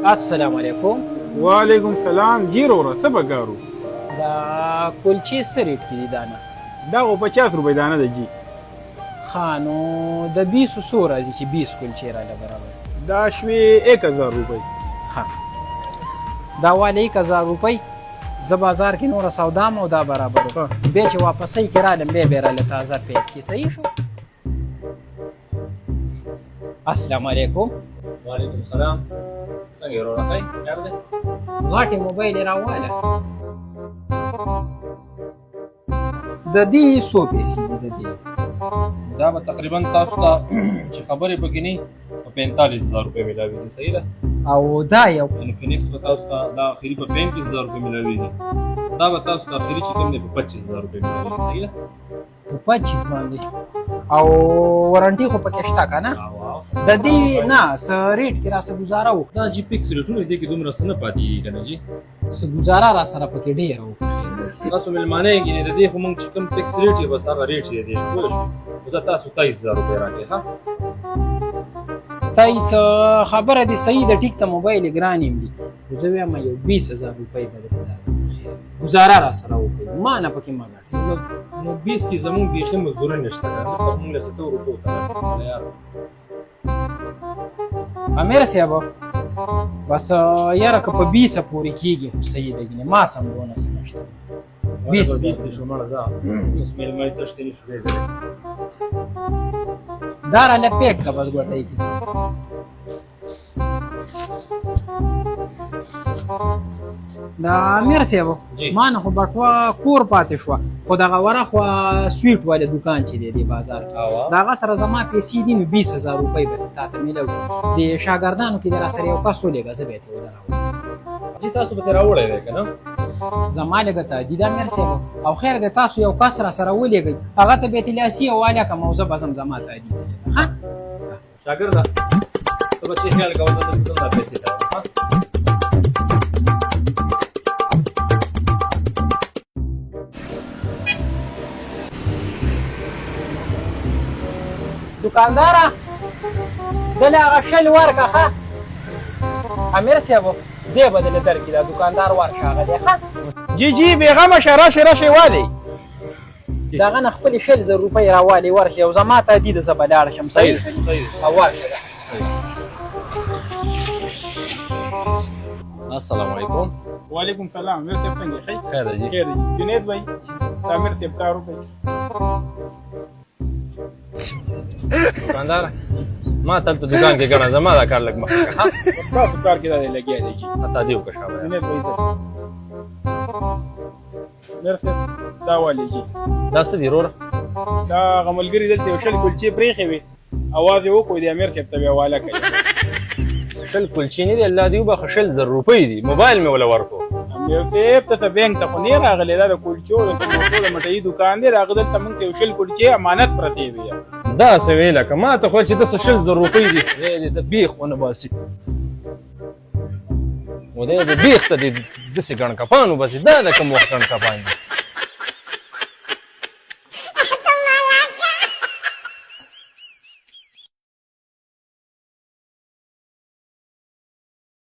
السلام علیکم. وعلیکم سلام. جی وروره څه به کار و؟ دا کلچې څه ریټ کې دي دانه؟ دا خو 50 روپۍ دانه ده جی. ښه نو د 20 څو راځي چې 20 کلچې راله برابر؟ دا شوې 1000 روپۍ. ښه دا والی 1000 روپۍ زه بازار کې نوره سودا م او دا برابر و. بیا چې واپسۍ کې رالم بیا بیا راله تازه پیک کې صحیح شو. السلام علیکم. وعلیکم سلام. څنګه یې وروره ښه یې؟ خیر دی؟ غټې موبایل یې راواله. د دې څو پیسې دي د دې؟ دا به تقریبا تاسو ته چې خبرې پکې نه په 45000 روپۍ ملاوېږي صحیح ده؟ او دا یو انفینکس به تاسو ته دا اخري په 35000 روپۍ ملاوېږي. دا به تاسو ته اخري چې کوم دی په 25000 روپۍ ملاوېږي صحیح ده؟ په 25 باندې او وارنټي خو پکې شته که نه؟ د دې نه څه ریټ کې را څه ګزاره وکړه. دا جي پکس ریټونه دې کې دومره څه نه پاتېږي که نه جي؟ څه ګزاره را سره پکې ډېره وکړه. تاسو مېلمانه یې ګینې د دې خو مونږ چې کوم فکس ریټ یې بس هغه ریټ یې دی پوه شوې. خو دا تاسو 23000 روپۍ راکړئ ښه. 23 خبره دې صحیح ده ټیک ته موبایل یې ګران یم دي خو زه وایم یو 20000 روپۍ به درته درکړم ګزاره را سره وکړئ ما نه پکې مه ګټئ. نو 20 کې زمونږ بیخي مزدوري نشته که نه په مونږ له 70 روپیو ته رسېږي یار. امیر صاحب بس یاره که په 20 پورې کېږي خو صحیح ده ګینې ما سم دونه څه نشته. 20 دې شو مړه دا اوس مېلمه یې تشتې نه شو دی. دا راله پیک که بس ګوتې کې دا امیر صاحب ما نه خو بټوه کور پاتې شوه خو دغه وره خوا سویټ والے دوکان چې دی د بازار کې د هغه سره زما پیسې دي نو 20000 روپۍ به تا ته میلاو شي. د شاګردانو کې د را سره یو کس ولېږه زه به یې ته ودرول. چې تاسو به ترې راوړی دی که نه؟ زما لږه تهدید ده امیر صاحب او خیر دی تاسو یو کس را سره ولېږئ هغه ته بیت الاسي حواله کړم او زه به ځم زما تهدید ښه شاګرده ته به چې خیال کوه زه داسې ځم دا پیسې ته ښه. دوکانداره دلې هغه شل ورکړه ښه. امیر صاحب دې به دلې درکړي دا دوکاندار ورشه هغه دی ښه. جی جی بېغمه شه راشئ راشئ والئ. د هغه نه خپلې 20000 روپۍ راوالې ورشي او زما تهدید زه به لاړ شم صحیح شو او ورشه ده. السلام علیکم. وعلیکم سلام. امیر صاحب څنګه یې ښه؟ خیر ده جي. خیر دی. جنید بھائی دا امیر صاحب ته روپۍ. دوکاندار ما تل ته دوکان کې ګڼه زما دا کار لږ مخکې که ښه. ستاسو کار کې دا دی لګیا دی جی. حتی دې وکړه شابه. جنید بھائی ته امیر صاحب دا والي جی. دا څه دي وروره؟ دا هغه ملګري دلته یو شل کلچې پرېښې وې اواز یې وکړو د امیر صاحب ته بیا حواله کوي. شل کلچې نه دي الله دې وبخښه 20000 روپۍ دي موبایل مې وله ورکړو. امیر صاحب ته څه بینک ته خو نه راغلی دا د کلچو د سموسو د مټایي دوکان دی د هغه دلته موږ ته یو شل کلچې امانت پرتې وې. دا څه ویله که ما ته خو چې داسې 20000 روپۍ دي دی د بیخ ونه باسي و دی د بیخ ته دې داسې ګڼ کپان وباسي دا د کوم وخت ګڼ کپان دي.